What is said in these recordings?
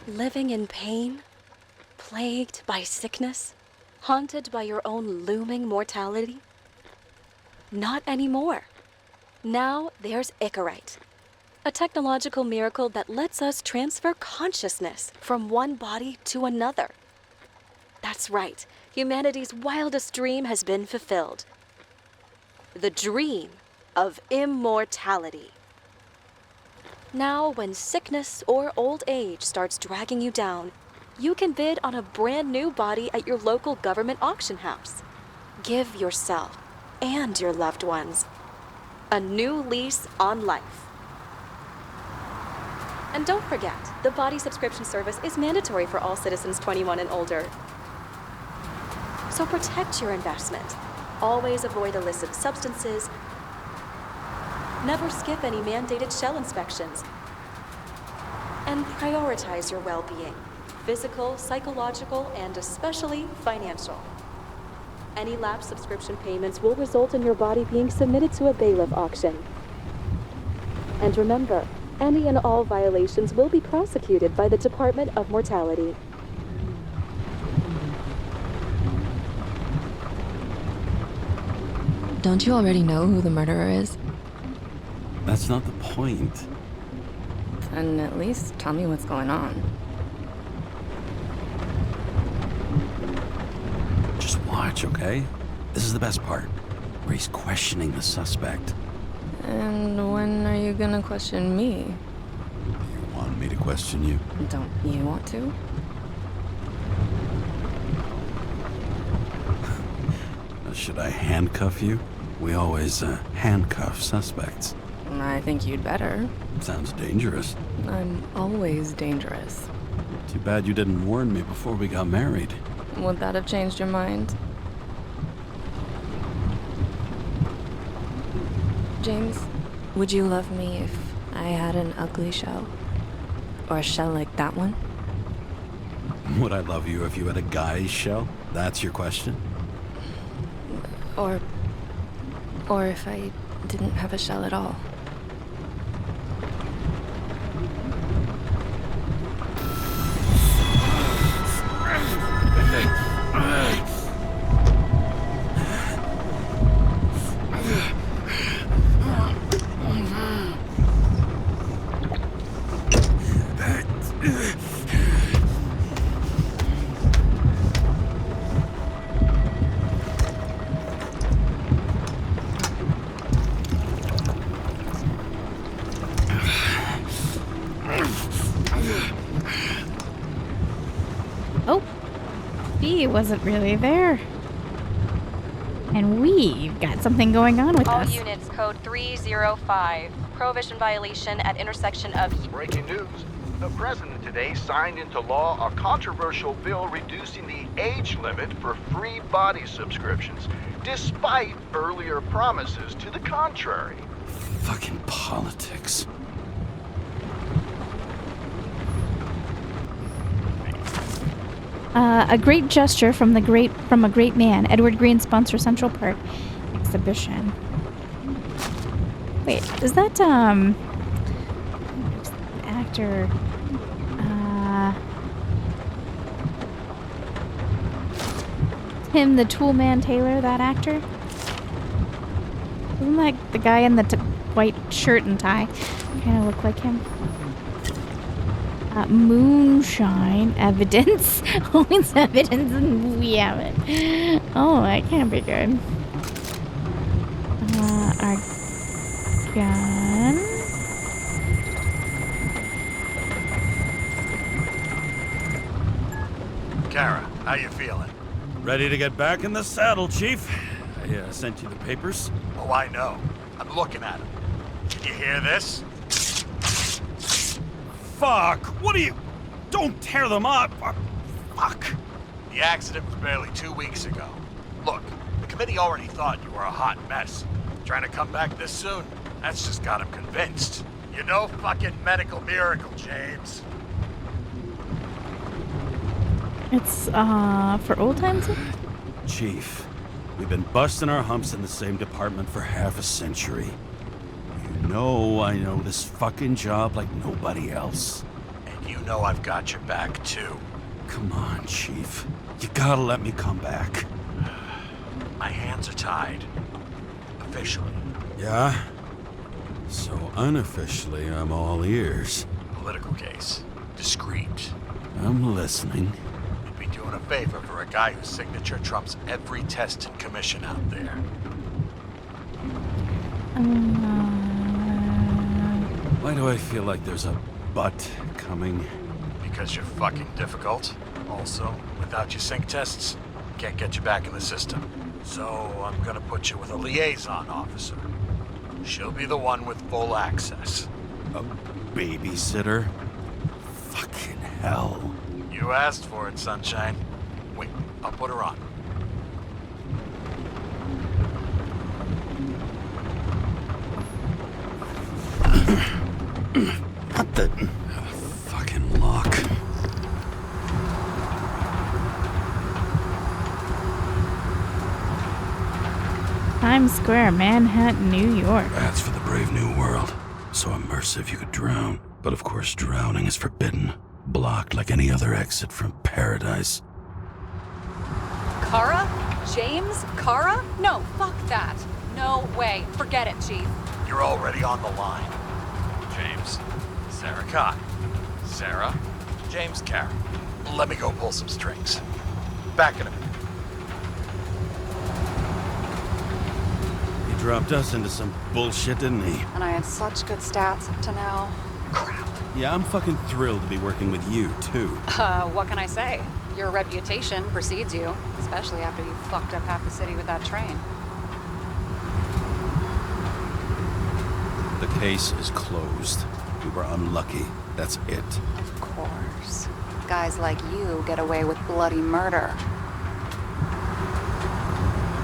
Living in pain? Plagued by sickness? Haunted by your own looming mortality? Not anymore. Now there's Icarite, a technological miracle that lets us transfer consciousness from one body to another. That's right, humanity's wildest dream has been fulfilled. The dream of immortality. Now, when sickness or old age starts dragging you down, you can bid on a brand new body at your local government auction house. Give yourself and your loved ones a new lease on life. And don't forget, the body subscription service is mandatory for all citizens 21 and older. So protect your investment. Always avoid illicit substances. Never skip any mandated shell inspections. And prioritize your well-being, physical, psychological, and especially financial. Any lapsed subscription payments will result in your body being submitted to a bailiff auction. And remember, any and all violations will be prosecuted by the Department of Mortality. Don't you already know who the murderer is? That's not the point. Then at least tell me what's going on. Just watch, okay? This is the best part, where he's questioning the suspect. And when are you gonna question me? You want me to question you? Don't you want to? Should I handcuff you? We always handcuff suspects. I think you'd better. Sounds dangerous. I'm always dangerous. Too bad you didn't warn me before we got married. Would that have changed your mind? James, would you love me if I had an ugly shell? Or a shell like that one? Would I love you if you had a guy's shell? That's your question? Or if I didn't have a shell at all. Oh, he wasn't really there. And we've got something going on with All us. units, code 305. Prohibition violation at intersection of... Breaking news. The president today signed into law a controversial bill reducing the age limit for free body subscriptions, despite earlier promises to the contrary. Fucking politics. A great gesture from a great man. Edward Green sponsor Central Park exhibition. Wait, is that actor? Tim the Toolman Taylor, that actor? Isn't that the guy in the white shirt and tie? Kind of look like him. Moonshine evidence. Oh, it's evidence and we have it. Oh, that can't be good. Our gun. Karra, how you feeling? Ready to get back in the saddle, Chief. I sent you the papers. Oh, I know. I'm looking at them. Can you hear this? Fuck! What are you... Don't tear them up! Fuck! The accident was barely 2 weeks ago. Look, the committee already thought you were a hot mess. Trying to come back this soon, that's just got them convinced. You're no fucking medical miracle, James. It's for old times. Chief, we've been busting our humps in the same department for half a century. You know I know this fucking job like nobody else. Hey, you know I've got your back, too. Come on, Chief. You gotta let me come back. My hands are tied. Officially. Yeah? So unofficially, I'm all ears. Political case. Discreet. I'm listening. You'd be doing a favor for a guy whose signature trumps every test and commission out there. Why do I feel like there's a but coming? Because you're fucking difficult. Also, without your sync tests, can't get you back in the system. So I'm gonna put you with a liaison officer. She'll be the one with full access. A babysitter? Fucking hell. You asked for it, Sunshine. Wait, I'll put her on. What the... fucking lock. Times Square, Manhattan, New York. That's for the brave new world. So immersive you could drown. But of course drowning is forbidden. Blocked like any other exit from paradise. Karra? James Karra? No, fuck that. No way. Forget it, Chief. You're already on the line. James. Sarah Khan. Sarah. James Karra. Let me go pull some strings. Back in a minute. He dropped us into some bullshit, didn't he? And I had such good stats up to now. Crap. Yeah, I'm fucking thrilled to be working with you, too. What can I say? Your reputation precedes you, especially after you fucked up half the city with that train. The case is closed. We were unlucky. That's it. Of course. Guys like you get away with bloody murder.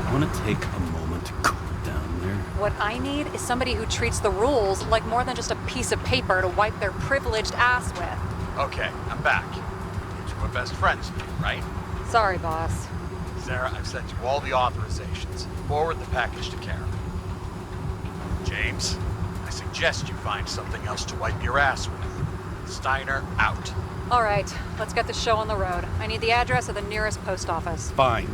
I want to take a moment to cool down there. What I need is somebody who treats the rules like more than just a piece of paper to wipe their privileged ass with. Okay, I'm back. You two are best friends, right? Sorry, boss. Sarah, I've sent you all the authorizations. Forward the package to Kara. James, I suggest you find something else to wipe your ass with. Steiner, out. All right, let's get the show on the road. I need the address of the nearest post office. Fine.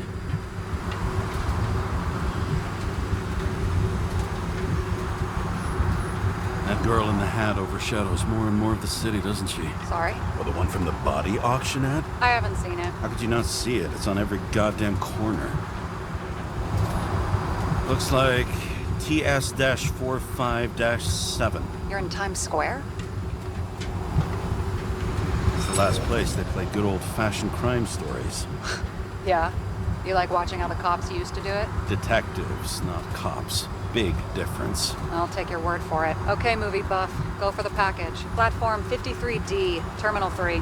That girl in the hat overshadows more and more of the city, doesn't she? Sorry? Well, the one from the body auction ad? I haven't seen it. How could you not see it? It's on every goddamn corner. Looks like TS-45-7. You're in Times Square? It's the last place they play good old-fashioned crime stories. Yeah. You like watching how the cops used to do it? Detectives, not cops. Big difference. I'll take your word for it. Okay, movie buff. Go for the package. Platform 53D, Terminal 3.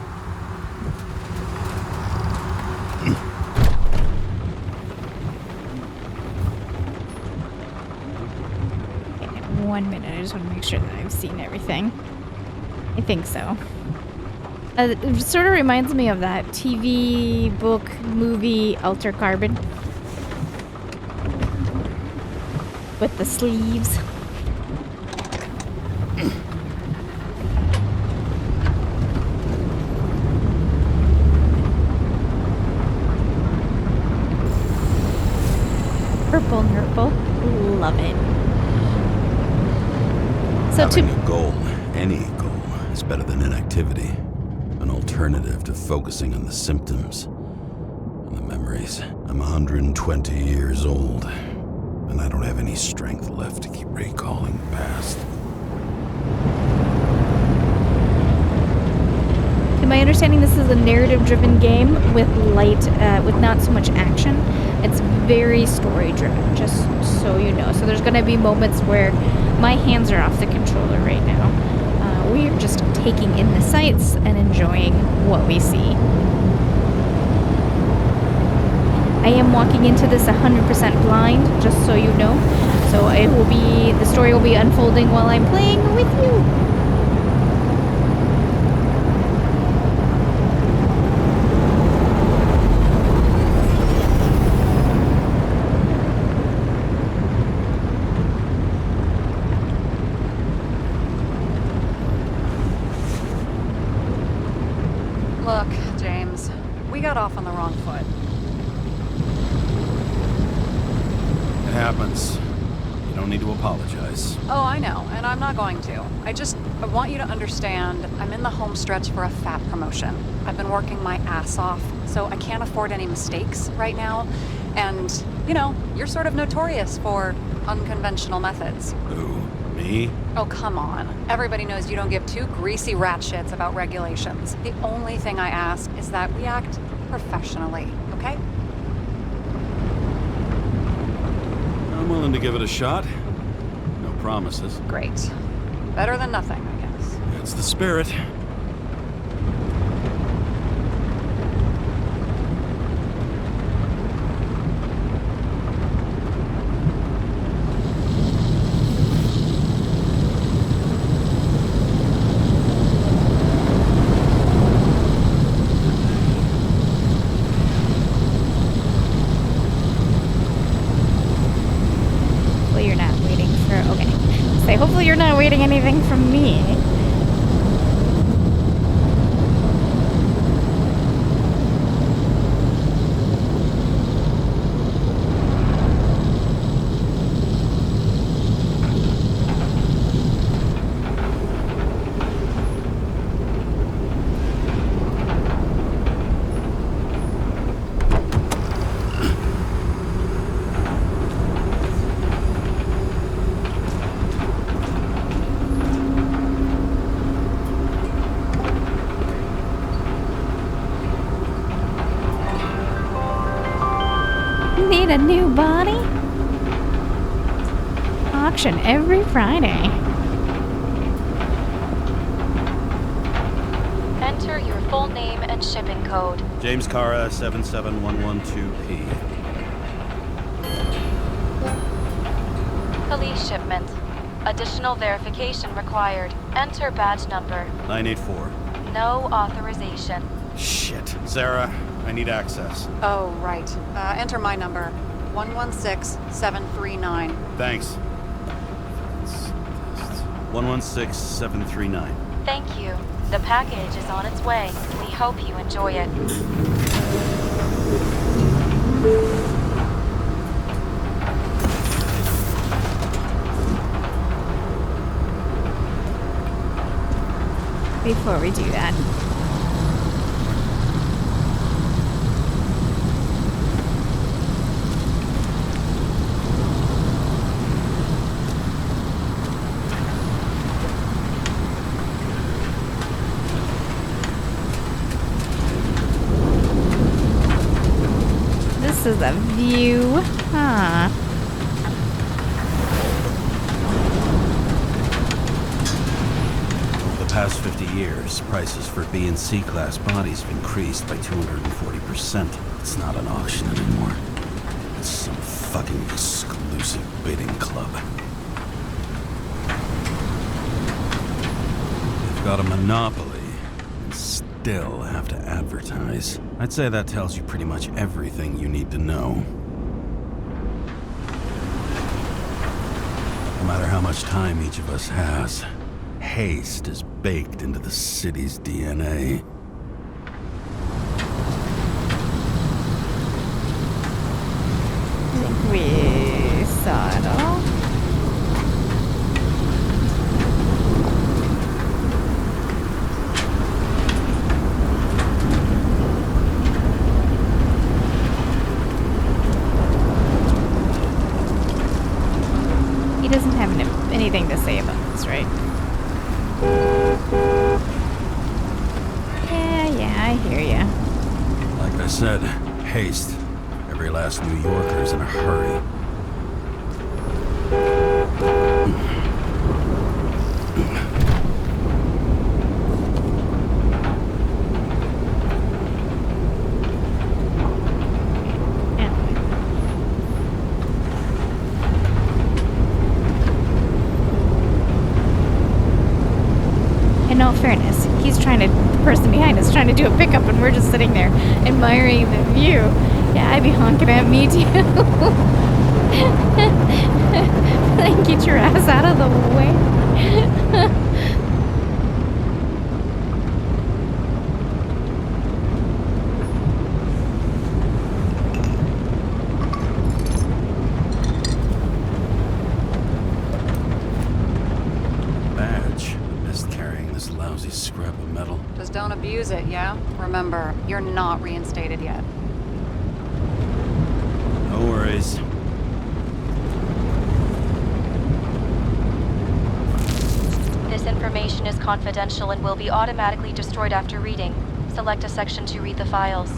Okay, 1 minute. I just want to make sure that I've seen everything. I think so. It sort of reminds me of that TV, book, movie, Alter Carbon. With the sleeves. Purple nurple. Love it. So Having a goal, any goal, is better than inactivity. An alternative to focusing on the symptoms and the memories. I'm 120 years old, and I don't have any strength left to keep recalling the past. In my understanding, this is a narrative-driven game with with not so much action. It's very story-driven, just so you know. So there's going to be moments where my hands are off the controller right now. We are just taking in the sights and enjoying what we see. I am walking into this 100% blind, just so you know. So the story will be unfolding while I'm playing with you. Look, James, we got off on the wrong foot. It happens. You don't need to apologize. Oh, I know, and I'm not going to. I want you to understand, I'm in the home stretch for a fat promotion. I've been working my ass off, so I can't afford any mistakes right now. And, you know, you're sort of notorious for unconventional methods. Who? Me? Oh, come on. Everybody knows you don't give two greasy rat shits about regulations. The only thing I ask is that we act professionally, okay? I'm willing to give it a shot. No promises. Great. Better than nothing, I guess. That's the spirit. Hopefully you're not waiting for... Okay. Say, hopefully you're not waiting anything from me. Need a new body? Auction every Friday. Enter your full name and shipping code. James Karra, 77112P. Police shipment. Additional verification required. Enter badge number. 984. No authorization. Shit. Sarah, I need access. Oh, right. Enter my number. 116739. Thanks. 116739. Thank you. The package is on its way. We hope you enjoy it. Before we do that. This is a view, huh? Over the past 50 years, prices for B and C class bodies have increased by 240%. It's not an auction anymore. It's some fucking exclusive bidding club. They've got a monopoly and still have to advertise. I'd say that tells you pretty much everything you need to know. No matter how much time each of us has, haste is baked into the city's DNA. I think we saw it all. He doesn't have anything to say about this, right? Yeah, I hear ya. Like I said, haste. Every last New Yorker's in a hurry. Yeah. In all fairness, the person behind us trying to do a pickup and we're just sitting there admiring the view. Yeah, I'd be honking at me too. Like, get your ass out of the way. This lousy scrap of metal. Just don't abuse it, yeah? Remember, you're not reinstated yet. No worries. This information is confidential and will be automatically destroyed after reading. Select a section to read the files.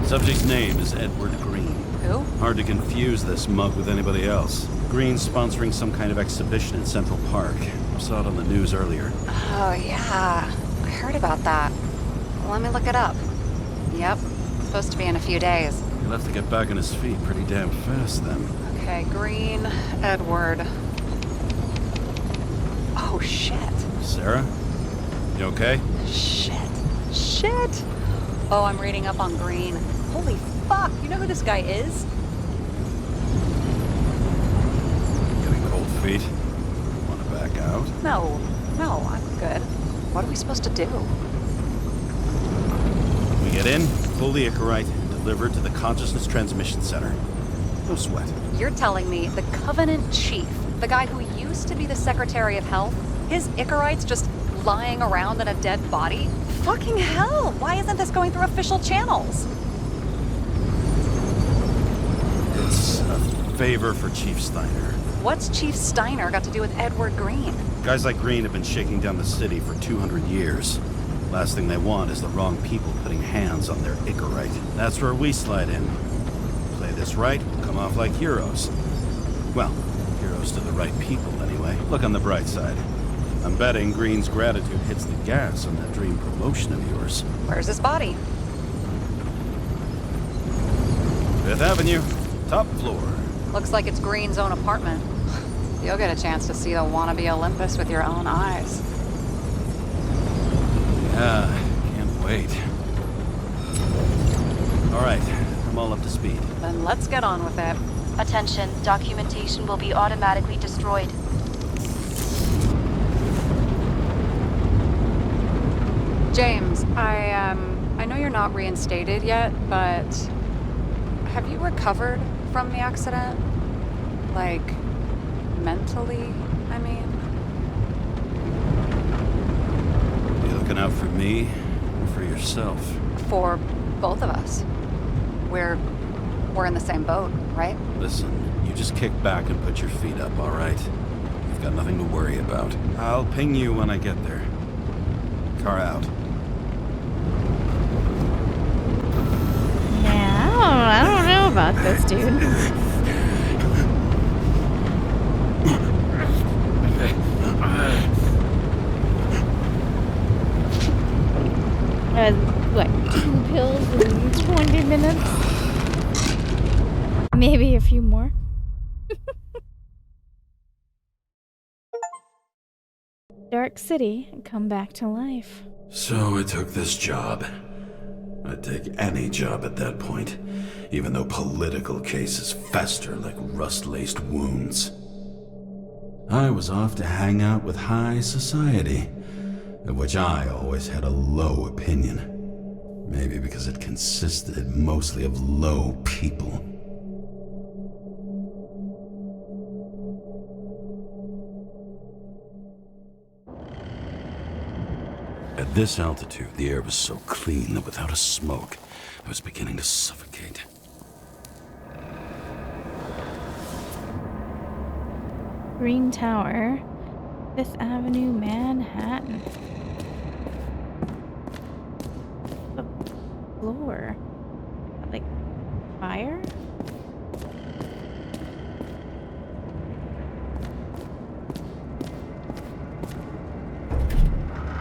Subject's name is Edward Green. Who? Hard to confuse this mug with anybody else. Green's sponsoring some kind of exhibition in Central Park. Saw it on the news earlier. Oh, yeah. I heard about that. Let me look it up. Yep. Supposed to be in a few days. He'll have to get back on his feet pretty damn fast then. Okay, Green, Edward. Oh, shit. Sarah? You okay? Shit. Oh, I'm reading up on Green. Holy fuck, you know who this guy is? Getting cold feet? Wanna back out? No, I'm good. What are we supposed to do? We get in, pull the Icarite, and deliver it to the Consciousness Transmission Center. No sweat. You're telling me the Covenant Chief, the guy who used to be the Secretary of Health, his Icarite's just lying around in a dead body? Fucking hell! Why isn't this going through official channels? It's a favor for Chief Steiner. What's Chief Steiner got to do with Edward Green? Guys like Green have been shaking down the city for 200 years. Last thing they want is the wrong people putting hands on their Icarite. That's where we slide in. Play this right, we'll come off like heroes. Well, heroes to the right people, anyway. Look on the bright side. I'm betting Green's gratitude hits the gas on that dream promotion of yours. Where's his body? 5th Avenue, top floor. Looks like it's Green's own apartment. You'll get a chance to see the wannabe Olympus with your own eyes. Yeah, can't wait. All right, I'm all up to speed. Then let's get on with it. Attention, documentation will be automatically destroyed. James, I know you're not reinstated yet, but have you recovered from the accident? Like, mentally, I mean? You looking out for me or for yourself? For both of us. We're in the same boat, right? Listen, you just kick back and put your feet up, all right? You've got nothing to worry about. I'll ping you when I get there. Car out. Yeah, I don't know about this, dude. What, 2 pills in 20 minutes? Maybe a few more. Dark City, come back to life. So I took this job. I'd take any job at that point, even though political cases fester like rust-laced wounds. I was off to hang out with high society, of which I always had a low opinion. Maybe because it consisted mostly of low people. At this altitude, the air was so clean that without a smoke, I was beginning to suffocate. Green Tower, 5th Avenue, Manhattan. The floor. Like, fire?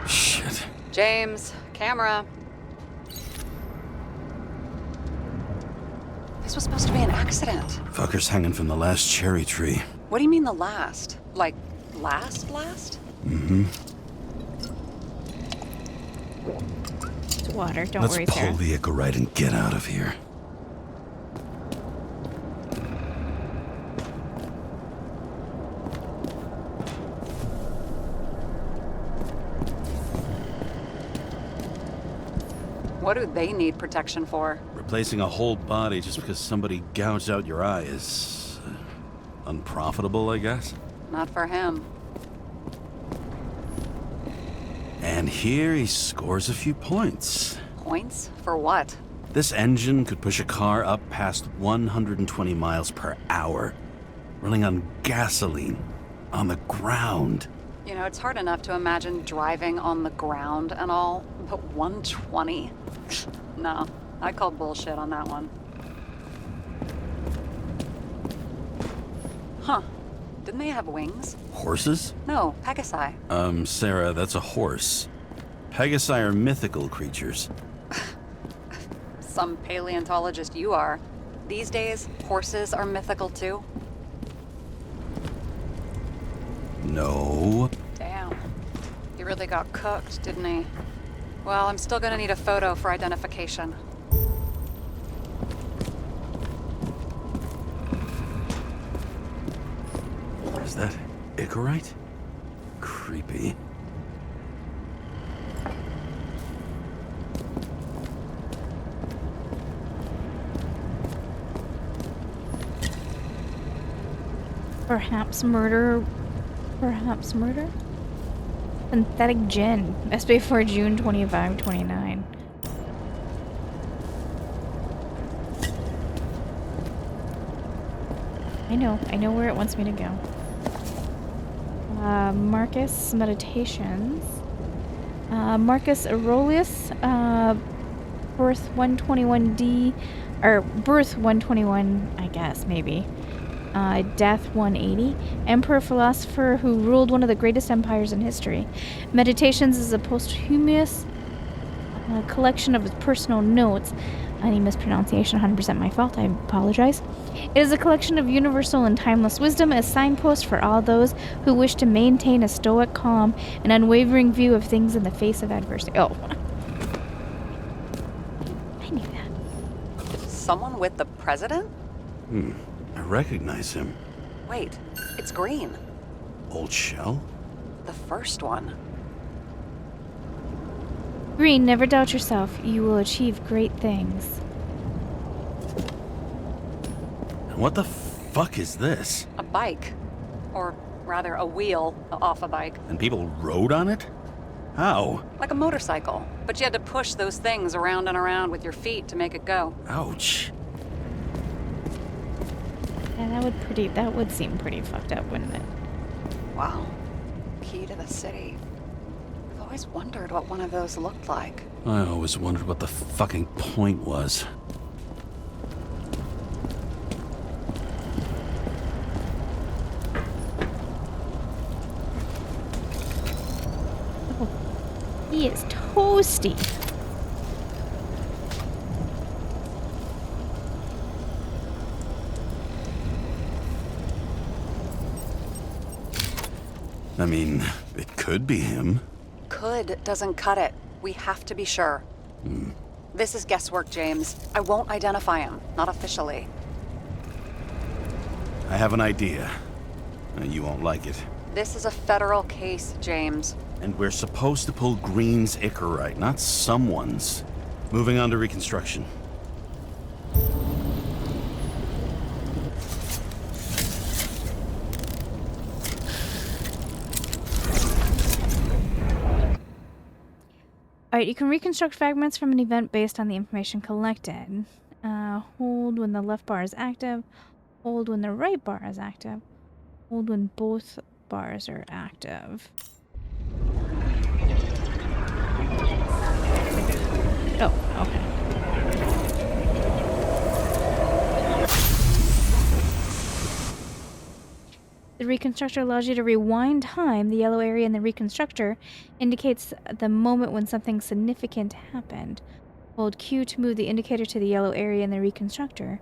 Shit. James, camera. This was supposed to be an accident. Fucker's hanging from the last cherry tree. What do you mean the last? Like, last? Mm-hmm. It's water, don't Let's worry, pull Sarah. the Icarite and get out of here. What do they need protection for? Replacing a whole body just because somebody gouged out your eye is unprofitable, I guess. Not for him. And here he scores a few points. Points? For what? This engine could push a car up past 120 miles per hour, running on gasoline, on the ground. You know, it's hard enough to imagine driving on the ground and all, but 120? No, I call bullshit on that one. Huh. Didn't they have wings? Horses? No, Pegasi. Sarah, that's a horse. Pegasi are mythical creatures. Some paleontologist you are. These days, horses are mythical too. No. Damn. He really got cooked, didn't he? Well, I'm still gonna need a photo for identification. Is that Icarite? Creepy. Perhaps murder. Perhaps murder? Synthetic gin. SB4 June 25, 29. I know where it wants me to go. Marcus Meditations. Marcus Aurelius, birth 121D, or birth 121, I guess, maybe. Death 180. Emperor philosopher who ruled one of the greatest empires in history. Meditations is a posthumous collection of his personal notes. Any mispronunciation, 100% my fault, I apologize. It is a collection of universal and timeless wisdom, a signpost for all those who wish to maintain a stoic, calm, and unwavering view of things in the face of adversity. Oh. I knew that. Someone with the president? I recognize him. Wait, it's Green. Old Shell? The first one. Green, never doubt yourself. You will achieve great things. And what the fuck is this? A bike. Or rather, a wheel off a bike. And people rode on it? How? Like a motorcycle. But you had to push those things around and around with your feet to make it go. Ouch. Yeah, that would seem pretty fucked up, wouldn't it? Wow. Key to the city. I've always wondered what one of those looked like. I always wondered what the fucking point was. Oh, he is toasty. I mean, it could be him. Could doesn't cut it. We have to be sure. This is guesswork, James. I won't identify him. Not officially. I have an idea. You won't like it. This is a federal case, James. And we're supposed to pull Green's Icarite, not someone's. Moving on to reconstruction. Alright, you can reconstruct fragments from an event based on the information collected. Hold when the left bar is active. Hold when the right bar is active. Hold when both bars are active. Oh, okay. The reconstructor allows you to rewind time. The yellow area in the reconstructor indicates the moment when something significant happened. Hold Q to move the indicator to the yellow area in the reconstructor.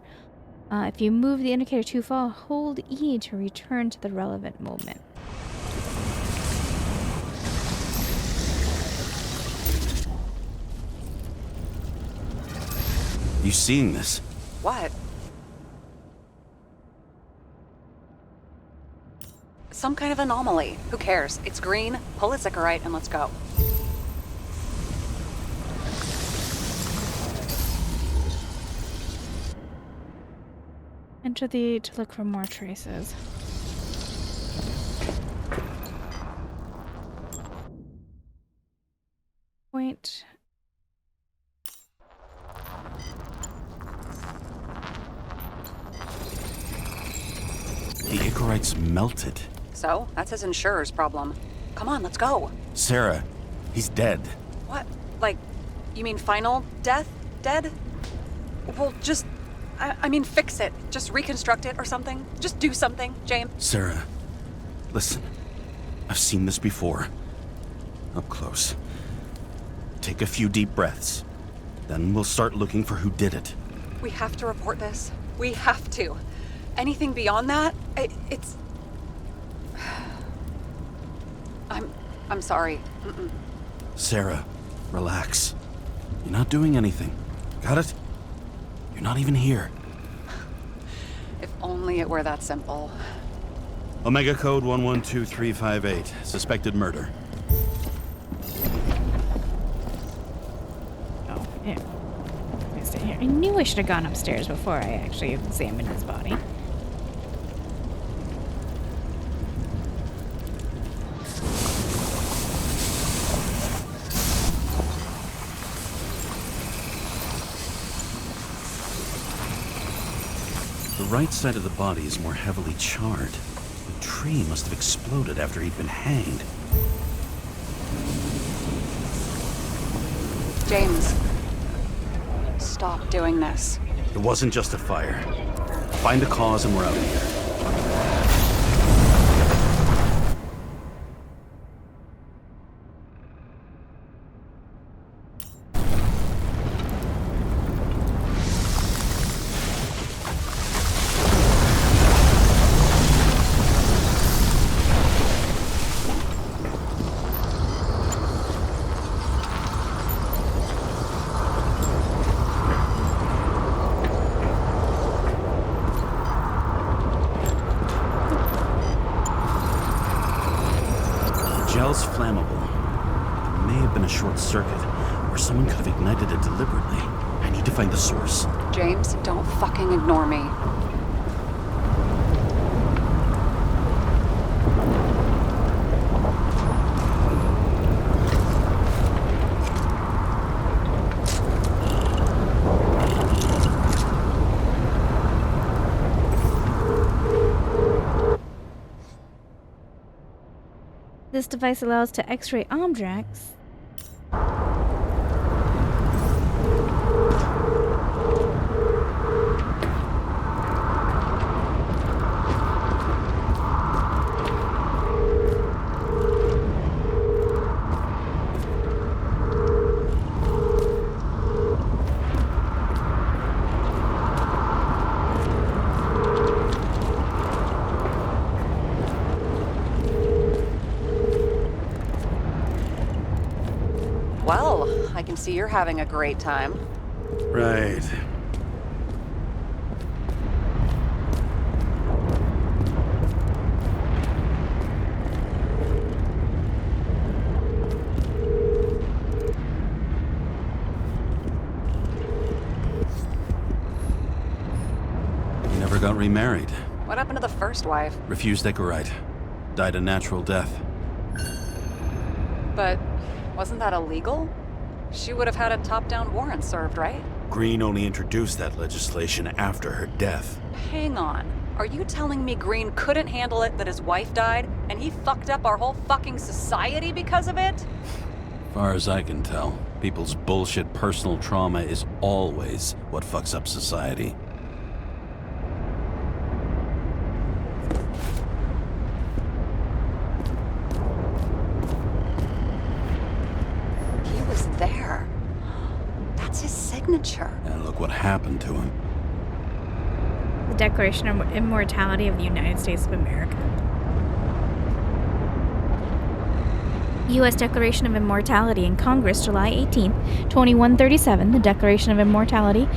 If you move the indicator too far, hold E to return to the relevant moment. You seeing this? What? Some kind of anomaly. Who cares? It's green. Pull its Icarite and let's go. Enter the to look for more traces. right. The Icarites melted. So, that's his insurer's problem. Come on, let's go. Sarah, he's dead. What? Like, you mean final death? Dead? Well, just... I mean, fix it. Just reconstruct it or something. Just do something, James. Sarah, listen. I've seen this before. Up close. Take a few deep breaths. Then we'll start looking for who did it. We have to report this. We have to. Anything beyond that, it's... I'm sorry. Mm-mm. Sarah, relax. You're not doing anything. Got it? You're not even here. If only it were that simple. Omega code 112358. Suspected murder. Oh, yeah. I stay here. I knew I should have gone upstairs before I actually examined his body. The right side of the body is more heavily charred. The tree must have exploded after he'd been hanged. James, stop doing this. It wasn't just a fire. Find the cause and we're out of here. Gel's flammable. It may have been a short circuit, or someone could have ignited it deliberately. I need to find the source. James, don't fucking ignore me. This device allows to X-ray objects. Well, I can see you're having a great time. Right. He never got remarried. What happened to the first wife? Refused Icarite. Died a natural death. But wasn't that illegal? She would have had a top-down warrant served, right? Green only introduced that legislation after her death. Hang on. Are you telling me Green couldn't handle it that his wife died, and he fucked up our whole fucking society because of it? Far as I can tell, people's bullshit personal trauma is always what fucks up society. He was there. That's his signature. And look what happened to him. The Declaration of Immortality of the United States of America. U.S. Declaration of Immortality in Congress, July 18, 2137, the Declaration of Immortality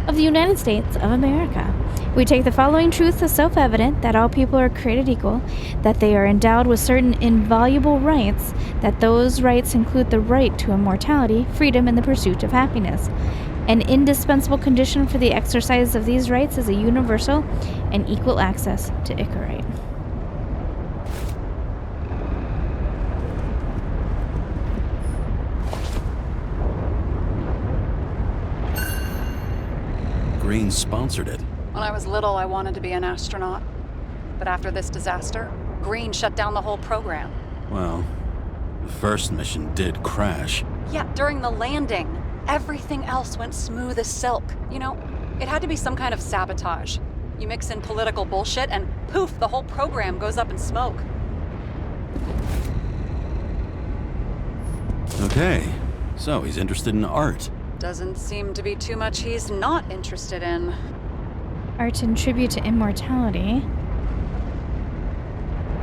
of the United States of America. We take the following truth as self-evident, that all people are created equal, that they are endowed with certain invaluable rights, that those rights include the right to immortality, freedom, and the pursuit of happiness. An indispensable condition for the exercise of these rights is a universal and equal access to Icarite. Green sponsored it. When I was little, I wanted to be an astronaut. But after this disaster, Green shut down the whole program. Well, the first mission did crash. Yeah, during the landing, everything else went smooth as silk. You know, it had to be some kind of sabotage. You mix in political bullshit and poof, the whole program goes up in smoke. Okay, so he's interested in art. Doesn't seem to be too much he's not interested in. Art in tribute to immortality.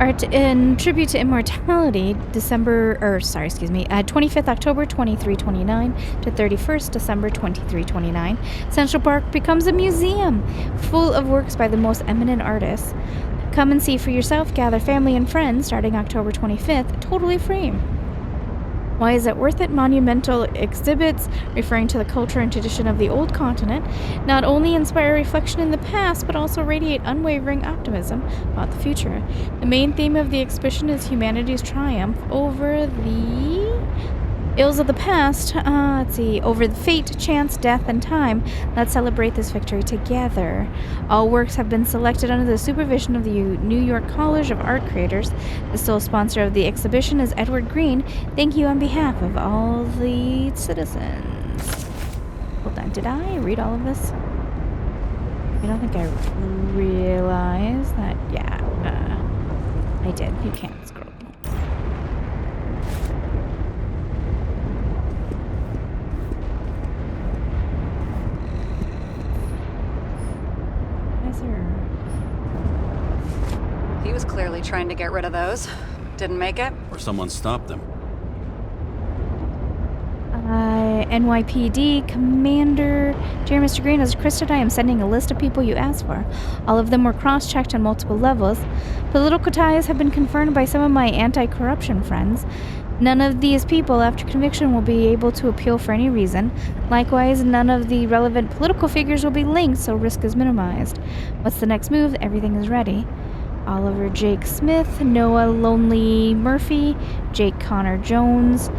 Art in tribute to immortality, 25th October 2329 to 31st December 2329. Central Park becomes a museum full of works by the most eminent artists. Come and see for yourself, gather family and friends starting October 25th, totally free. Why is it worth it? Monumental exhibits referring to the culture and tradition of the old continent not only inspire reflection in the past, but also radiate unwavering optimism about the future. The main theme of the exhibition is humanity's triumph over the ills of the past. Over the fate, chance, death, and time. Let's celebrate this victory together. All works have been selected under the supervision of the New York College of Art Creators. The sole sponsor of the exhibition is Edward Green. Thank you on behalf of all the citizens. Hold on, did I read all of this? I don't think I realized that. Yeah, I did. You can't scroll. He was clearly trying to get rid of those. Didn't make it. Or someone stopped them. NYPD Commander Dear Mr. Green, as Krista, I am sending a list of people you asked for. All of them were cross-checked on multiple levels. Political ties have been confirmed by some of my anti-corruption friends. None of these people, after conviction, will be able to appeal for any reason. Likewise, none of the relevant political figures will be linked, so risk is minimized. What's the next move? Everything is ready. Oliver Jake Smith, Noah Lonely Murphy, Jake Connor Jones,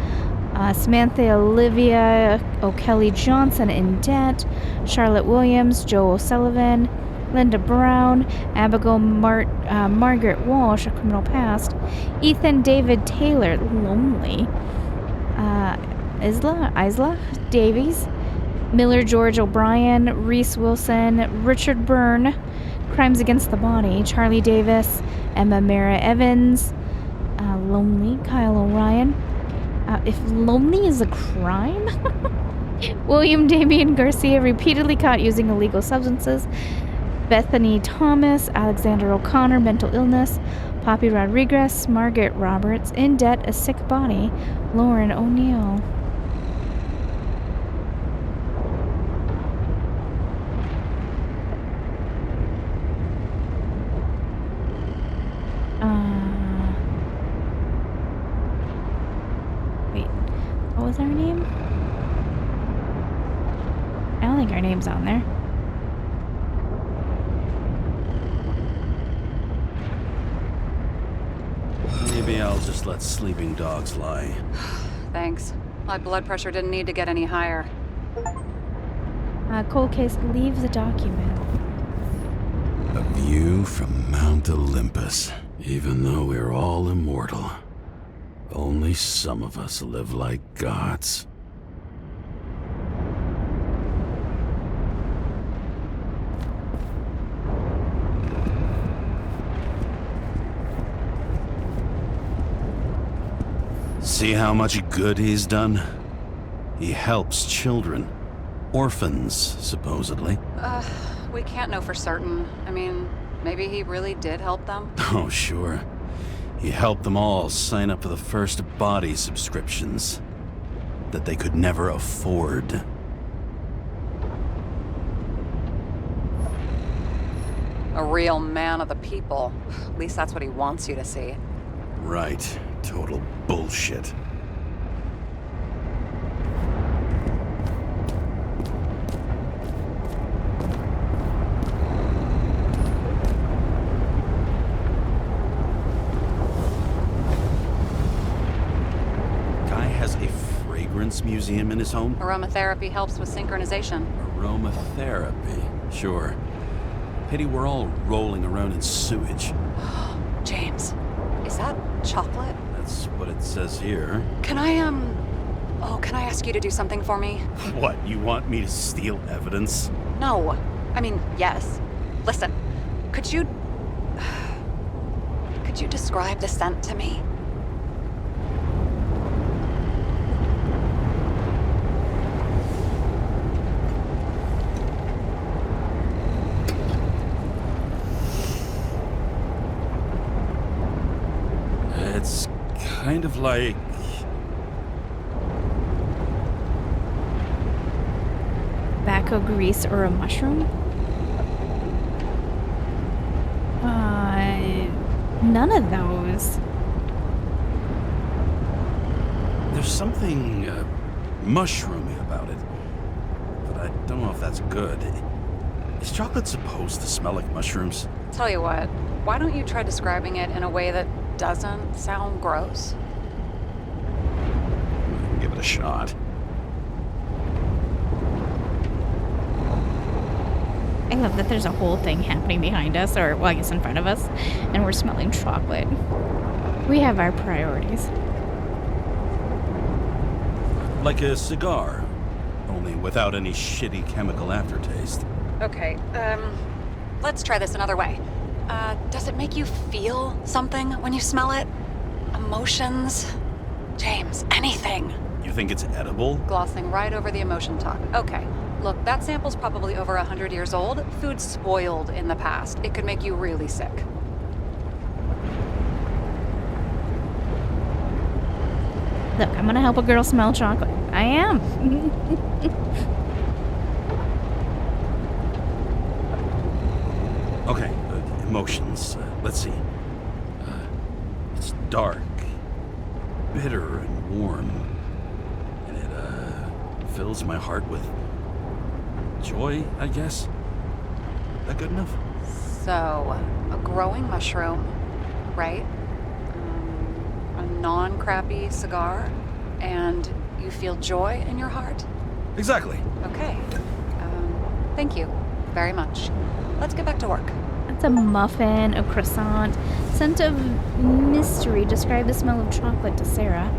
Samantha Olivia O'Kelly Johnson in debt, Charlotte Williams, Joe O'Sullivan, Linda Brown, Abigail Margaret Walsh, a criminal past, Ethan David Taylor, lonely, Isla Davies, Miller George O'Brien, Reese Wilson, Richard Byrne, Crimes Against the Body, Charlie Davis, Emma Mara Evans, lonely, Kyle O'Ryan. If lonely is a crime? William Damian Garcia, repeatedly caught using illegal substances. Bethany Thomas, Alexander O'Connor, mental illness. Poppy Rodriguez, Margaret Roberts, in debt, a sick body. Lauren O'Neill. Wait, what was our name? I don't think our name's on there. Maybe I'll just let sleeping dogs lie. Thanks. My blood pressure didn't need to get any higher. Cold case, leave the document. A view from Mount Olympus. Even though we're all immortal, only some of us live like gods. See how much good he's done? He helps children. Orphans, supposedly. We can't know for certain. I mean, maybe he really did help them. Oh, sure. He helped them all sign up for the first body subscriptions that they could never afford. A real man of the people. At least that's what he wants you to see. Right. Total bullshit. Guy has a fragrance museum in his home? Aromatherapy helps with synchronization. Aromatherapy. Sure. Pity we're all rolling around in sewage. James, is that chocolate? That's what it says here. Can I ask you to do something for me? What, you want me to steal evidence? No. I mean, yes. Listen, could you describe the scent to me? It's kind of like... Tobacco grease or a mushroom? None of those. There's something mushroomy about it, but I don't know if that's good. Is chocolate supposed to smell like mushrooms? Tell you what, why don't you try describing it in a way that doesn't sound gross? Give it a shot. I love that there's a whole thing happening behind us, or, well, I guess in front of us, and we're smelling chocolate. We have our priorities. Like a cigar, only without any shitty chemical aftertaste. Okay, let's try this another way. Does it make you feel something when you smell it? Emotions? James, anything. You think it's edible? Glossing right over the emotion talk. Okay, look, that sample's probably over 100 years old. Food spoiled in the past. It could make you really sick. Look, I'm gonna help a girl smell chocolate. I am. Okay, emotions. Let's see. It's dark, bitter, and warm. And it fills my heart with joy, I guess. That good enough? So, a growing mushroom, right? A non-crappy cigar, and you feel joy in your heart? Exactly. Okay. Thank you very much. Let's get back to work. That's a muffin, a croissant. Scent of mystery. Describe the smell of chocolate to Sarah.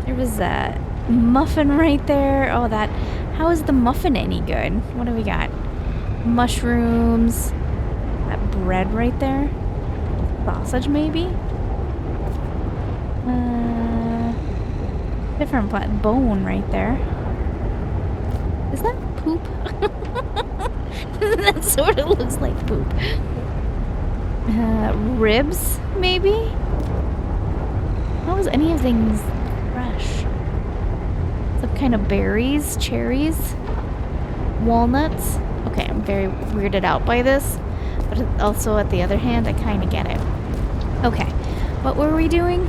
There was a muffin right there. Oh, that. How is the muffin any good? What do we got? Mushrooms. That bread right there. Sausage, maybe? Different bone right there. Is that poop? That sort of looks like poop. Ribs, maybe? How is any of things fresh? Some kind of berries, cherries, walnuts. Okay, I'm very weirded out by this, but also at the other hand, I kind of get it. Okay, what were we doing?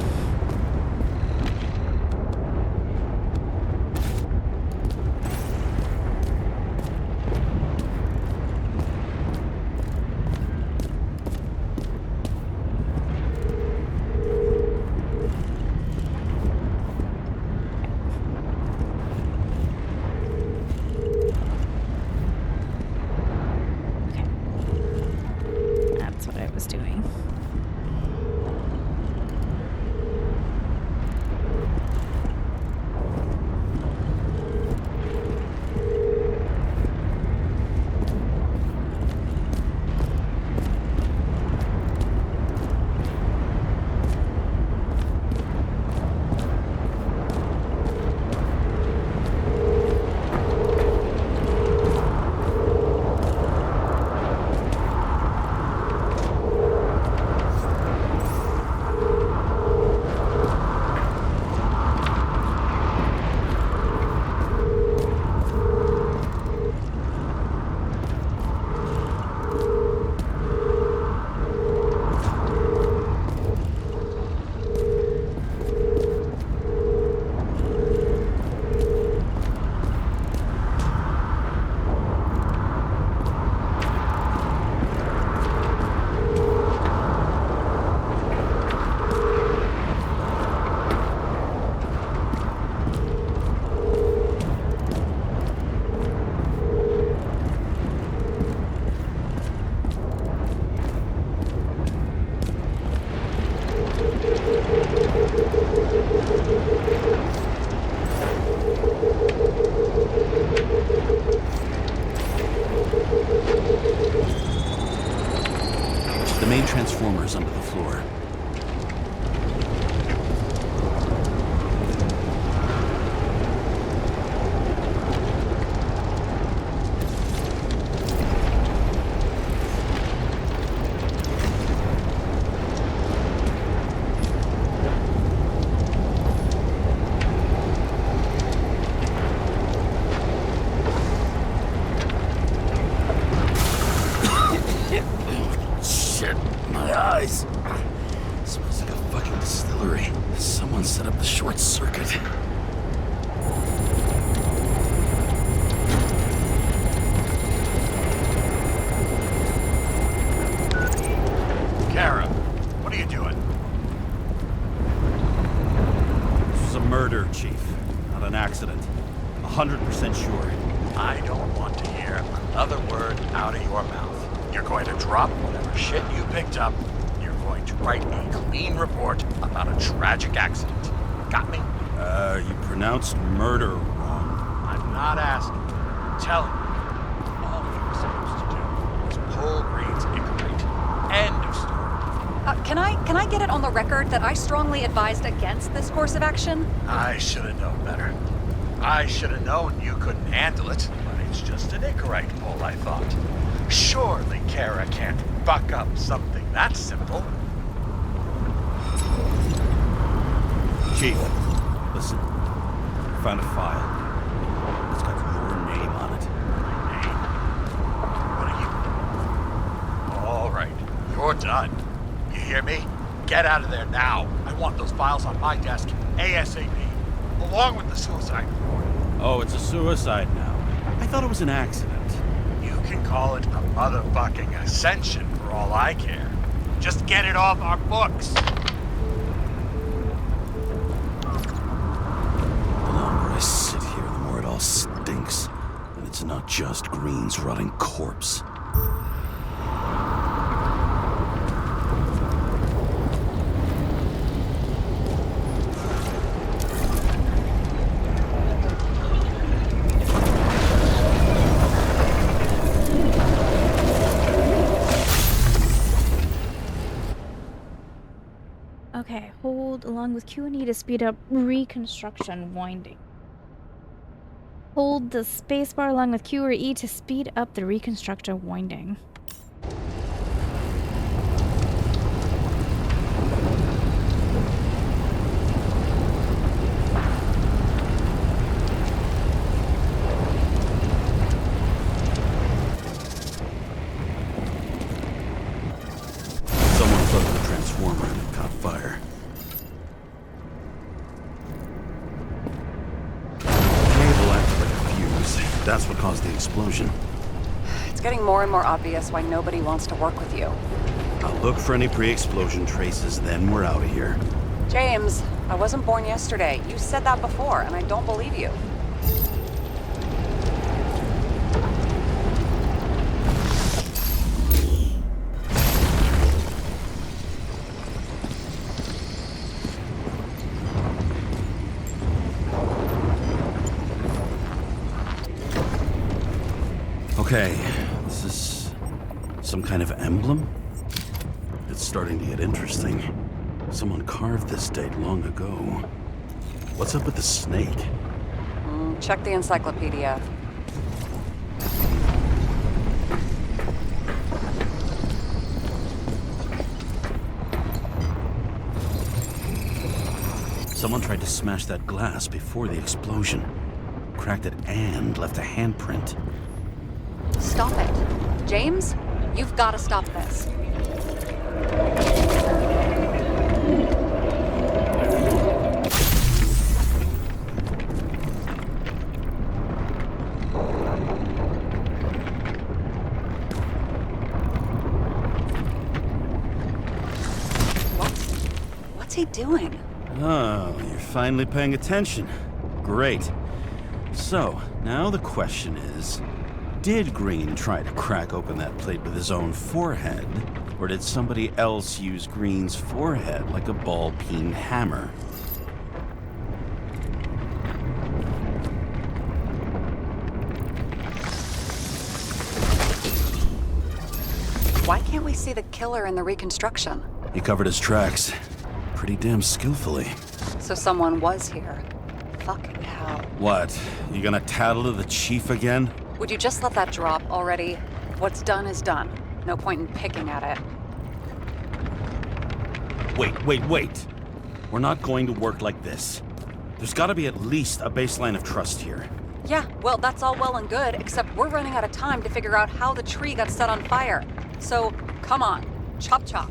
sure. Shit, my eyes. Smells like a fucking distillery. Someone set up the short circuit. Karra, what are you doing? This was a murder, Chief. Not an accident. 100% sure. I don't want to hear another word out of your mouth. You're going to drop whatever shit you picked up. You're going to write a clean report about a tragic accident. Got me? You pronounced murder wrong. I'm not asking. I'm telling you. All you were supposed to do was pull Green's Icarate. End of story. Can I get it on the record that I strongly advised against this course of action? I should have known better. I should have known you couldn't handle it, but it's just an Icarite pull, I thought. Surely Karra can't fuck up something that simple. Chief, listen. I found a file. It's got your name on it. My name? What are you? All right, you're done. You hear me? Get out of there now. I want those files on my desk ASAP, along with the suicide report. Oh, it's a suicide now. I thought it was an accident. You can call it a motherfucking ascension for all I care. Just get it off our books. The longer I sit here, the more it all stinks. And it's not just Green's rotting corpse. Okay, hold along with Q and E to speed up reconstruction winding. Hold the spacebar along with Q or E to speed up the reconstruction winding. Someone plugged the transformer and it caught fire. Cable acted like a fuse. That's what caused the explosion. It's getting more and more obvious why nobody wants to work with you. I'll look for any pre-explosion traces, then we're out of here. James, I wasn't born yesterday. You said that before, and I don't believe you. Okay, this is some kind of emblem? It's starting to get interesting. Someone carved this date long ago. What's up with the snake? Check the encyclopedia. Someone tried to smash that glass before the explosion. Cracked it and left a handprint. Stop it. James, you've got to stop this. What's he doing? Oh, you're finally paying attention. Great. So, now the question is, did Green try to crack open that plate with his own forehead, or did somebody else use Green's forehead like a ball-peen hammer? Why can't we see the killer in the reconstruction? He covered his tracks pretty damn skillfully. So someone was here. Fucking hell. What? You gonna tattle to the chief again? Would you just let that drop already? What's done is done. No point in picking at it. Wait. We're not going to work like this. There's gotta be at least a baseline of trust here. Yeah, well, that's all well and good, except we're running out of time to figure out how the tree got set on fire. So, come on. Chop chop.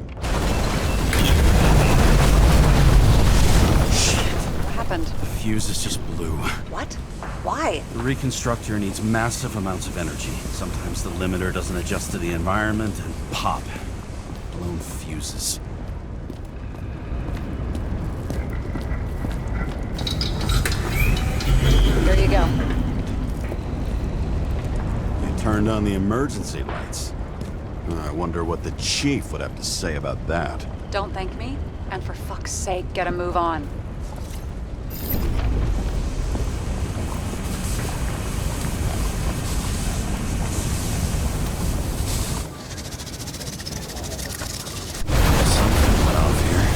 What happened? The fuses just blew. What? Why? The reconstructor needs massive amounts of energy. Sometimes the limiter doesn't adjust to the environment and pop. Blown fuses. Here you go. You turned on the emergency lights. I wonder what the chief would have to say about that. Don't thank me, and for fuck's sake, get a move on. Something went off here.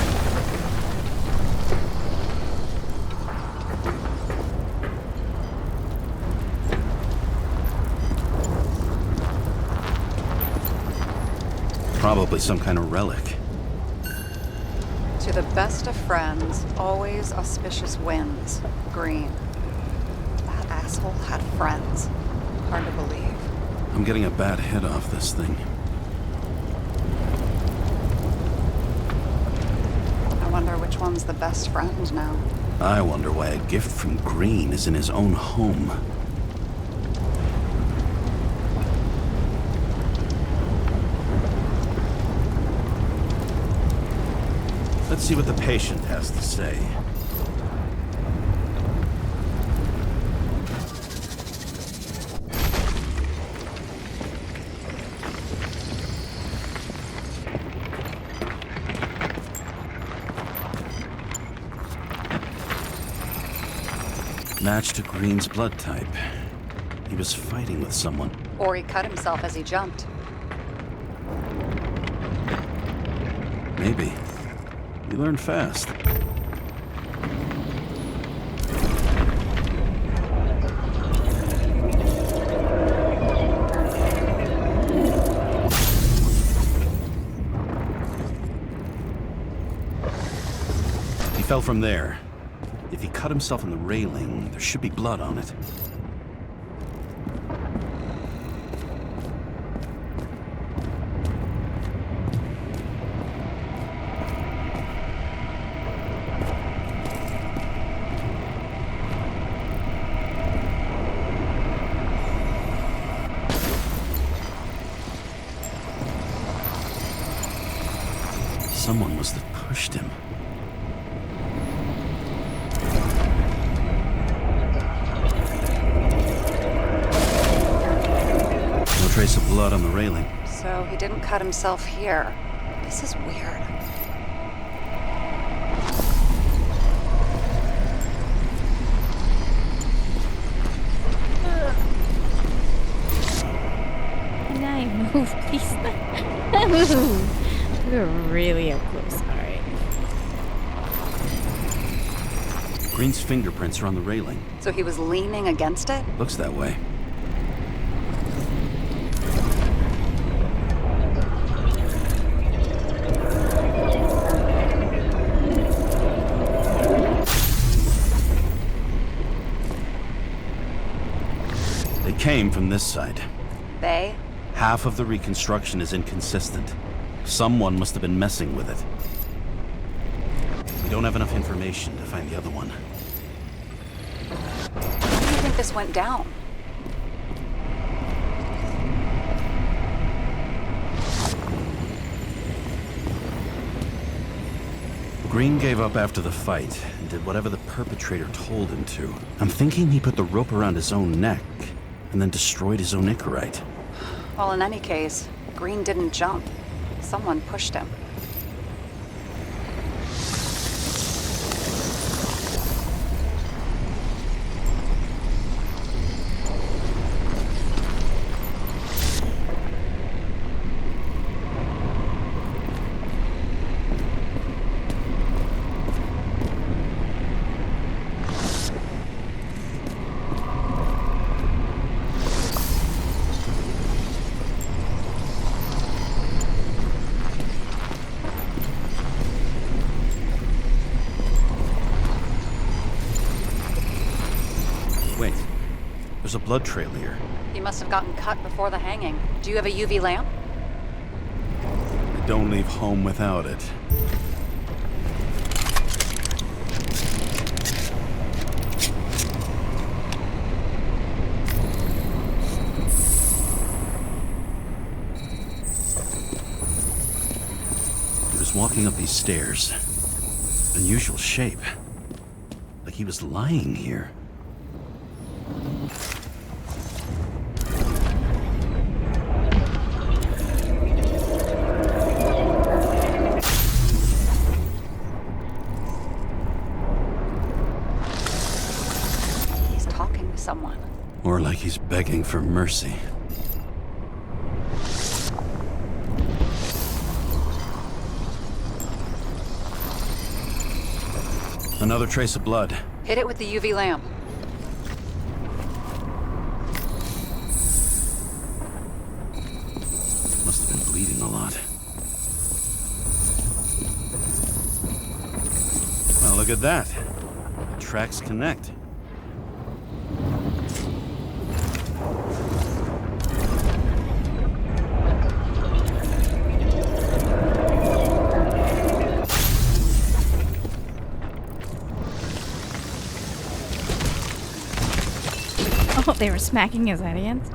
Probably some kind of relic. To the best of friends, always auspicious winds. Green. That asshole had friends. Hard to believe. I'm getting a bad hit off this thing. I wonder which one's the best friend now. I wonder why a gift from Green is in his own home. Let's see what the patient has to say. Match to Green's blood type. He was fighting with someone. Or he cut himself as he jumped. Maybe. You learn fast. He fell from there. If he cut himself on the railing, there should be blood on it. Someone must have pushed him. No trace of blood on the railing. So he didn't cut himself here. This is weird. Can I move, please? Move. We're really up close. Alright. Green's fingerprints are on the railing. So he was leaning against it? Looks that way. They came from this side. They? Half of the reconstruction is inconsistent. Someone must have been messing with it. We don't have enough information to find the other one. How do you think this went down? Green gave up after the fight and did whatever the perpetrator told him to. I'm thinking he put the rope around his own neck and then destroyed his own Icarite. Well, in any case, Green didn't jump. Someone pushed him. there's a blood trail here. He must have gotten cut before the hanging. Do you have a UV lamp? I don't leave home without it. He was walking up these stairs. Unusual shape. Like he was lying here. He's talking to someone. Or like he's begging for mercy. Another trace of blood. Hit it with the UV lamp. Must have been bleeding a lot. Well, look at that. The tracks connect. Oh, they were smacking his head against.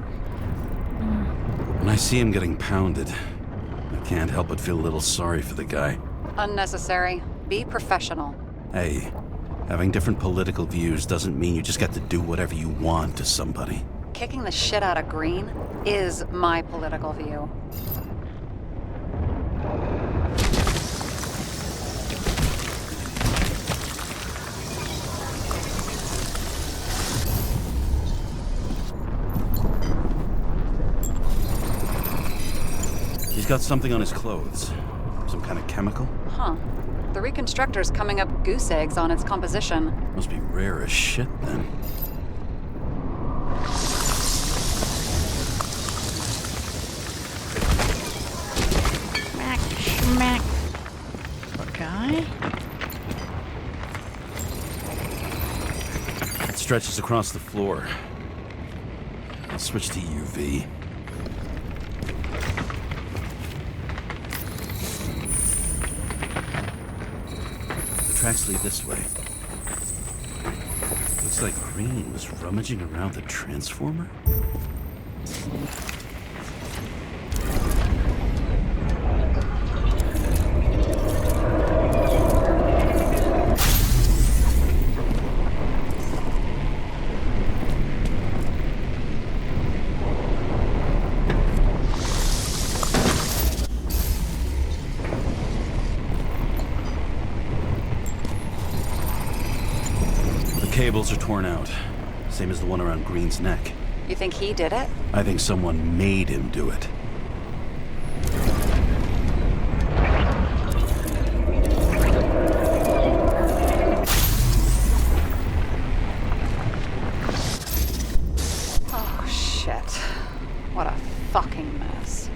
When I see him getting pounded, I can't help but feel a little sorry for the guy. Unnecessary. Be professional. Hey, having different political views doesn't mean you just get to do whatever you want to somebody. Kicking the shit out of Green is my political view. He's got something on his clothes. Some kind of chemical? Huh. The reconstructor's coming up goose eggs on its composition. Must be rare as shit then. Smack, smack. Poor guy. It stretches across the floor. I'll switch to UV. Tracks lead this way. Looks like Green was rummaging around the transformer. Cables are torn out, same as the one around Green's neck. You think he did it? I think someone made him do it. Oh, shit. What a fucking mess.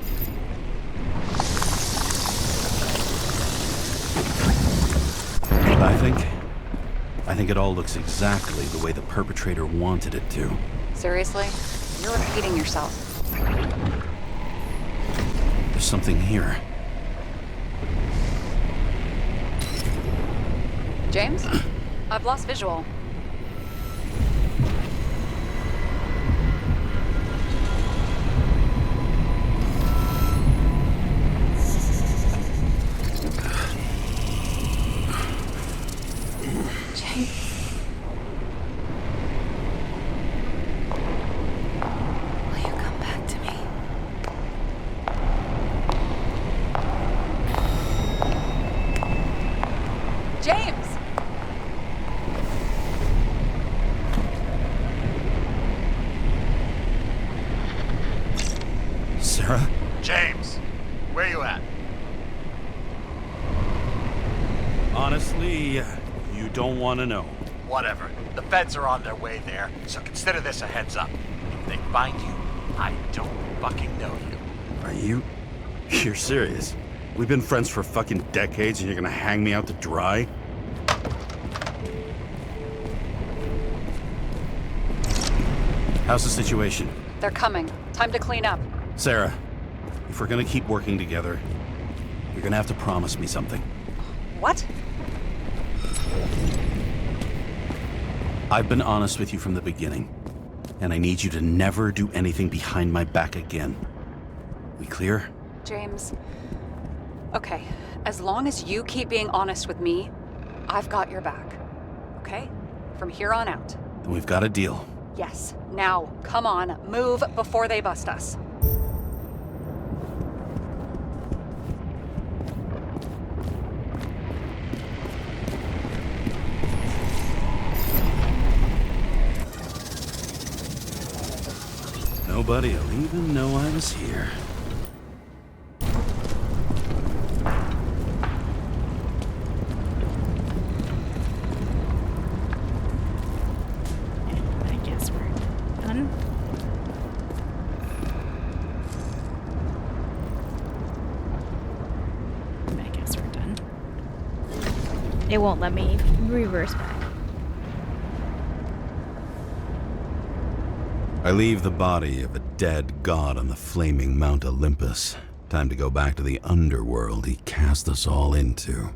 I think it all looks exactly the way the perpetrator wanted it to. Seriously? You're repeating yourself. There's something here. James? I've lost visual. Sarah? James, where you at? Honestly, you don't want to know. Whatever. The feds are on their way there, so consider this a heads up. If they find you, I don't fucking know you. Are you? You're serious? We've been friends for fucking decades and you're gonna hang me out to dry? How's the situation? They're coming. Time to clean up. Sarah, if we're gonna keep working together, you're gonna have to promise me something. What? I've been honest with you from the beginning, and I need you to never do anything behind my back again. We clear? James. Okay, as long as you keep being honest with me, I've got your back. Okay? From here on out. Then we've got a deal. Yes. Now, come on, move before they bust us. Nobody will even know I was here. I guess we're done. I guess we're done. It won't let me reverse back. I leave the body of a dead god on the flaming Mount Olympus. Time to go back to the underworld he cast us all into.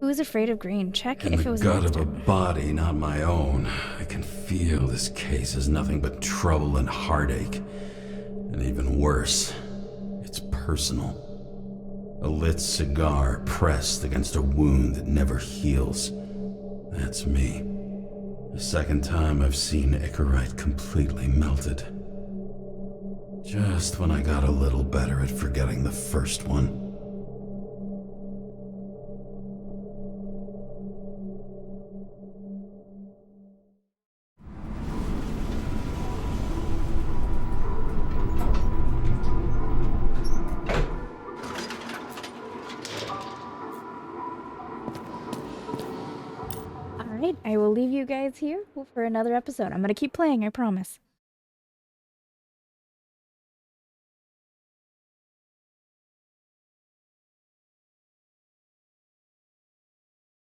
Who's afraid of green? Check In if it the was gut next of a time. body not my own, I can feel this case is nothing but trouble and heartache. And even worse, it's personal. A lit cigar pressed against a wound that never heals. That's me. The second time I've seen Icarite completely melted. Just when I got a little better at forgetting the first one. Alright, I will leave you guys here for another episode. I'm gonna keep playing, I promise.